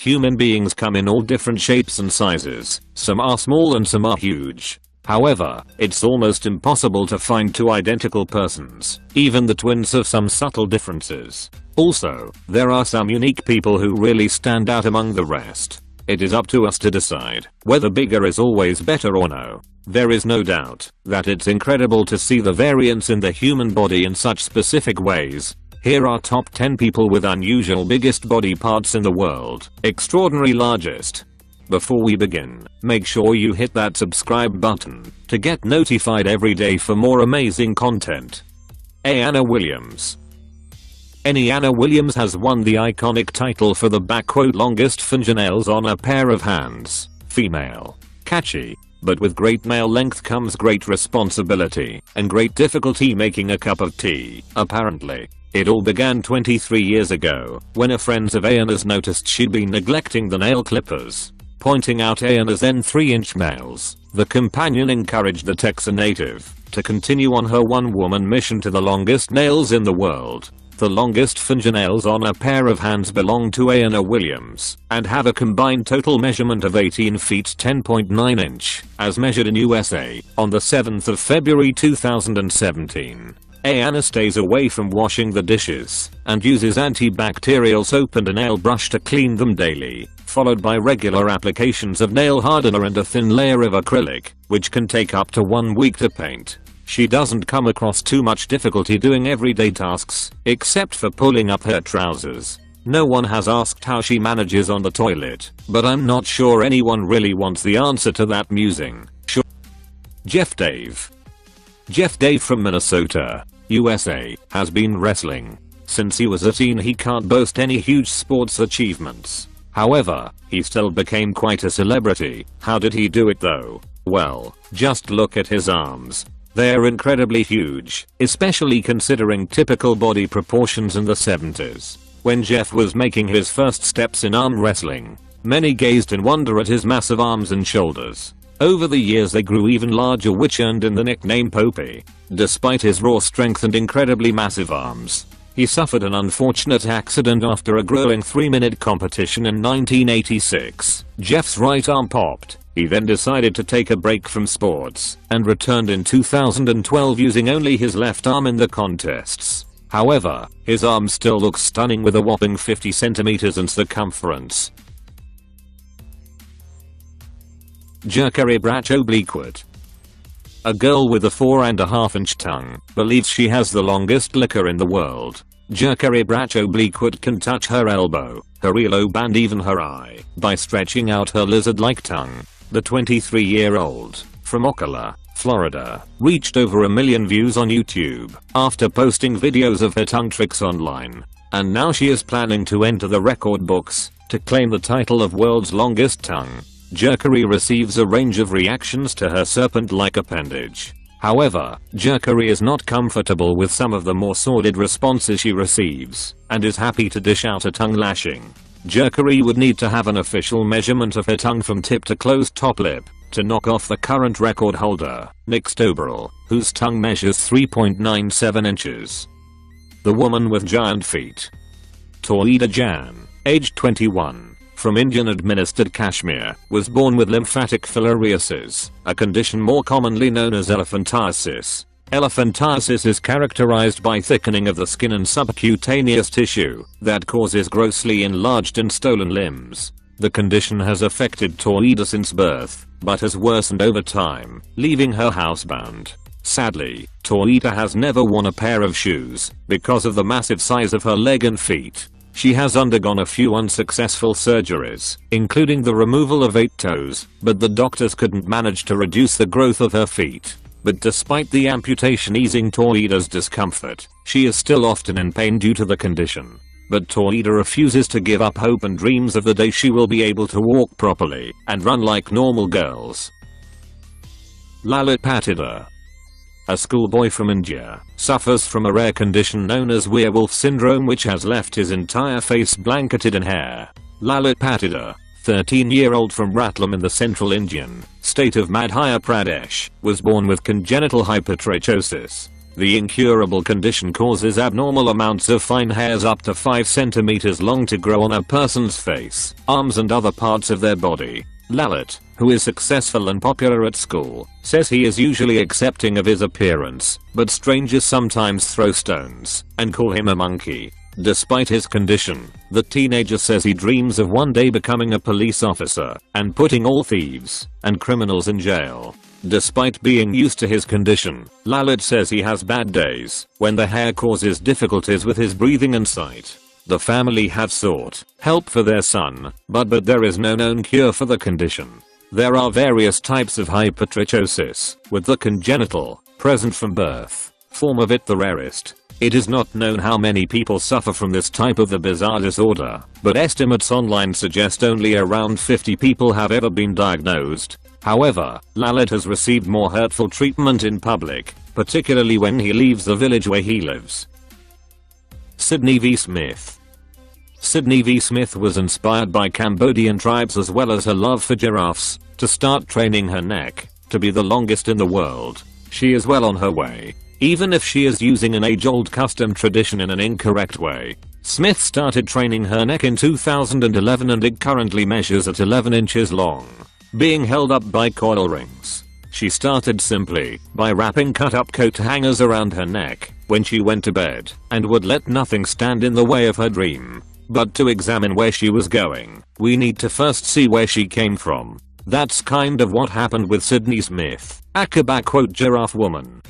Human beings come in all different shapes and sizes, some are small and some are huge. However, it's almost impossible to find two identical persons. Even the twins have some subtle differences. Also, there are some unique people who really stand out among the rest. It is up to us to decide whether bigger is always better or no. There is no doubt that it's incredible to see the variance in the human body in such specific ways. Here are top 10 people with unusual biggest body parts in the world. Extraordinary largest. Before we begin, make sure you hit that subscribe button to get notified every day for more amazing content. Anna Williams. Anna Williams has won the iconic title for the "longest fingernails on a pair of hands." Female. Catchy. But with great male length comes great responsibility and great difficulty making a cup of tea, apparently. It all began 23 years ago when a friend of Anna's noticed she'd been neglecting the nail clippers. Pointing out Anna's then 3-inch nails, the companion encouraged the Texan native to continue on her one-woman mission to the longest nails in the world. The longest fingernails on a pair of hands belong to Anna Williams and have a combined total measurement of 18 feet 10.9 inch, as measured in USA, on the 7th of February 2017. Anna stays away from washing the dishes and uses antibacterial soap and a nail brush to clean them daily, followed by regular applications of nail hardener and a thin layer of acrylic, which can take up to 1 week to paint. She doesn't come across too much difficulty doing everyday tasks, except for pulling up her trousers. No one has asked how she manages on the toilet, but I'm not sure anyone really wants the answer to that musing. Sure. Jeff Dave. Jeff Dave from Minnesota, USA, has been wrestling. Since he was a teen he can't boast any huge sports achievements. However, he still became quite a celebrity. How did he do it though? Well, just look at his arms. They're incredibly huge, especially considering typical body proportions in the 70s. When Jeff was making his first steps in arm wrestling, many gazed in wonder at his massive arms and shoulders. Over the years they grew even larger, which earned him the nickname Popey. Despite his raw strength and incredibly massive arms, he suffered an unfortunate accident after a grueling 3-minute competition in 1986. Jeff's right arm popped. He then decided to take a break from sports and returned in 2012 using only his left arm in the contests. However, his arm still looks stunning with a whopping 50 centimeters in circumference. Jerkari Bracho Bleakwood. A girl with a 4.5-inch tongue believes she has the longest liquor in the world. Jerkari Bracho Bleakwood can touch her elbow, her earlobe and even her eye by stretching out her lizard-like tongue. The 23-year-old, from Ocala, Florida, reached over 1 million views on YouTube after posting videos of her tongue tricks online. And now she is planning to enter the record books to claim the title of world's longest tongue. Jerkari receives a range of reactions to her serpent-like appendage. However, Jerkari is not comfortable with some of the more sordid responses she receives and is happy to dish out a tongue lashing. Jerkari would need to have an official measurement of her tongue from tip to closed top lip to knock off the current record holder, Nick Stoberl, whose tongue measures 3.97 inches. The woman with giant feet. Toida Jan, aged 21, from Indian-administered Kashmir, was born with lymphatic filariasis, a condition more commonly known as elephantiasis. Elephantiasis is characterized by thickening of the skin and subcutaneous tissue that causes grossly enlarged and swollen limbs. The condition has affected Toida since birth, but has worsened over time, leaving her housebound. Sadly, Toida has never worn a pair of shoes because of the massive size of her leg and feet. She has undergone a few unsuccessful surgeries, including the removal of 8 toes, but the doctors couldn't manage to reduce the growth of her feet. But despite the amputation easing Toida's discomfort, she is still often in pain due to the condition. But Toida refuses to give up hope and dreams of the day she will be able to walk properly and run like normal girls. Lalit Patidar. A schoolboy from India suffers from a rare condition known as werewolf syndrome, which has left his entire face blanketed in hair. Lalit Patidar, 13-year-old from Ratlam in the central Indian state of Madhya Pradesh, was born with congenital hypertrichosis. The incurable condition causes abnormal amounts of fine hairs up to 5 centimeters long to grow on a person's face, arms and other parts of their body. Lalit, who is successful and popular at school, says he is usually accepting of his appearance, but strangers sometimes throw stones and call him a monkey. Despite his condition, the teenager says he dreams of one day becoming a police officer and putting all thieves and criminals in jail. Despite being used to his condition, Lalit says he has bad days when the hair causes difficulties with his breathing and sight. The family have sought help for their son, but there is no known cure for the condition. There are various types of hypertrichosis, with the congenital, present from birth, form of it the rarest. It is not known how many people suffer from this type of the bizarre disorder, but estimates online suggest only around 50 people have ever been diagnosed. However, Lalit has received more hurtful treatment in public, particularly when he leaves the village where he lives. Sidney V Smith. Sidney V Smith was inspired by Cambodian tribes as well as her love for giraffes to start training her neck to be the longest in the world. She is well on her way, even if she is using an age-old custom tradition in an incorrect way. Smith started training her neck in 2011 and it currently measures at 11 inches long, being held up by coil rings. She started simply by wrapping cut-up coat hangers around her neck when she went to bed and would let nothing stand in the way of her dream. But to examine where she was going, we need to first see where she came from. That's kind of what happened with Sidney Smith, aka giraffe woman.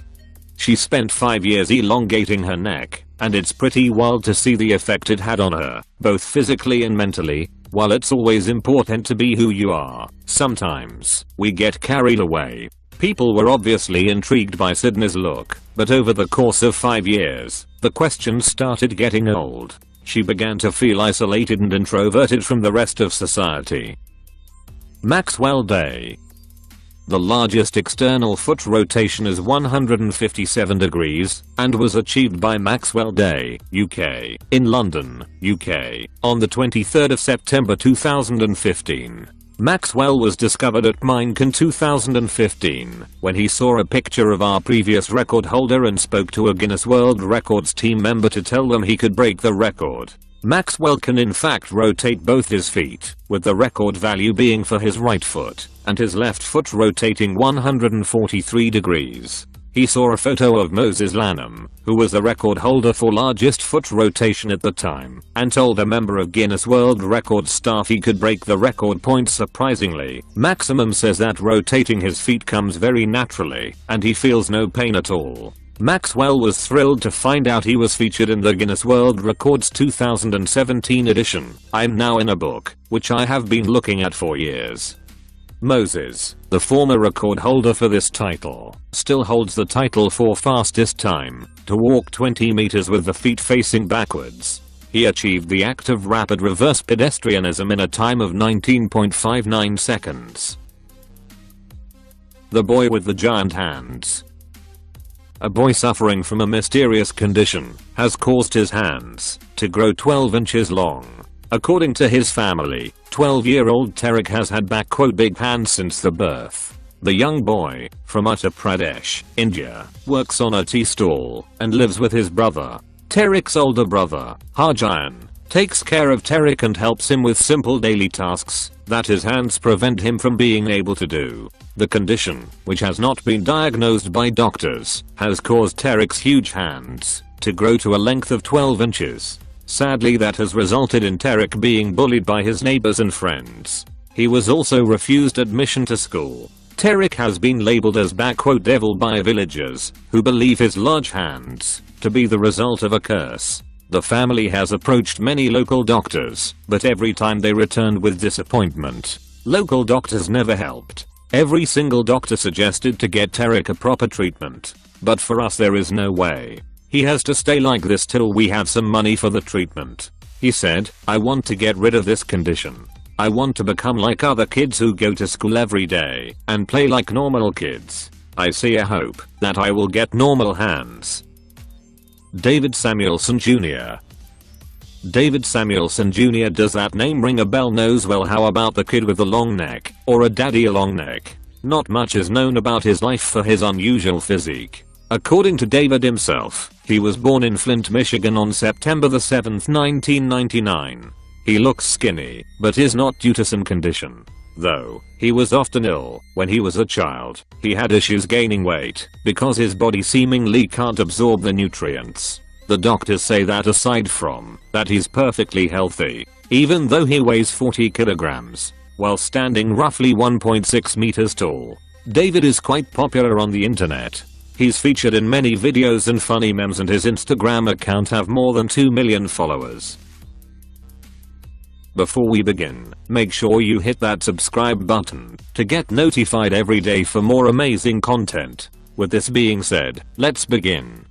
She spent 5 years elongating her neck, and it's pretty wild to see the effect it had on her, both physically and mentally. While it's always important to be who you are, sometimes we get carried away. People were obviously intrigued by Sidney's look, but over the course of 5 years, the questions started getting old. She began to feel isolated and introverted from the rest of society. Maxwell Day. The largest external foot rotation is 157 degrees and was achieved by Maxwell Day, UK, in London, UK, on the 23rd of September 2015. Maxwell was discovered at Minecon 2015 when he saw a picture of our previous record holder and spoke to a Guinness World Records team member to tell them he could break the record. Maxwell can in fact rotate both his feet, with the record value being for his right foot, and his left foot rotating 143 degrees. He saw a photo of Moses Lanham, who was the record holder for largest foot rotation at the time, and told a member of Guinness World Records staff he could break the record point surprisingly. Maximum says that rotating his feet comes very naturally, and he feels no pain at all. Maxwell was thrilled to find out he was featured in the Guinness World Records 2017 edition. I'm now in a book, which I have been looking at for years. Moses, the former record holder for this title, still holds the title for fastest time to walk 20 meters with the feet facing backwards. He achieved the act of rapid reverse pedestrianism in a time of 19.59 seconds. The boy with the giant hands. A boy suffering from a mysterious condition has caused his hands to grow 12 inches long. According to his family, 12-year-old Tarek has had big hands since the birth. The young boy, from Uttar Pradesh, India, works on a tea stall and lives with his brother. Tarek's older brother, Harjan, takes care of Tarek and helps him with simple daily tasks that his hands prevent him from being able to do. The condition, which has not been diagnosed by doctors, has caused Tarek's huge hands to grow to a length of 12 inches. Sadly, that has resulted in Tarek being bullied by his neighbors and friends. He was also refused admission to school. Tarek has been labeled as devil by villagers, who believe his large hands to be the result of a curse. The family has approached many local doctors, but every time they returned with disappointment. Local doctors never helped. Every single doctor suggested to get Tarek a proper treatment. But for us there is no way. He has to stay like this till we have some money for the treatment. He said, I want to get rid of this condition. I want to become like other kids who go to school every day and play like normal kids. I see a hope that I will get normal hands. David Samuelson Jr. David Samuelson Jr. Does that name ring a bell? Knows well. How about the kid with the long neck, or a daddy long neck? Not much is known about his life for his unusual physique. According to David himself, he was born in Flint, Michigan on September 7, 1999. He looks skinny, but is not due to some condition. Though, he was often ill when he was a child. He had issues gaining weight because his body seemingly can't absorb the nutrients. The doctors say that aside from that, he's perfectly healthy, even though he weighs 40 kilograms, while standing roughly 1.6 meters tall. David is quite popular on the internet. He's featured in many videos and funny memes, and his Instagram account have more than 2 million followers. Before we begin, make sure you hit that subscribe button to get notified every day for more amazing content. With this being said, let's begin.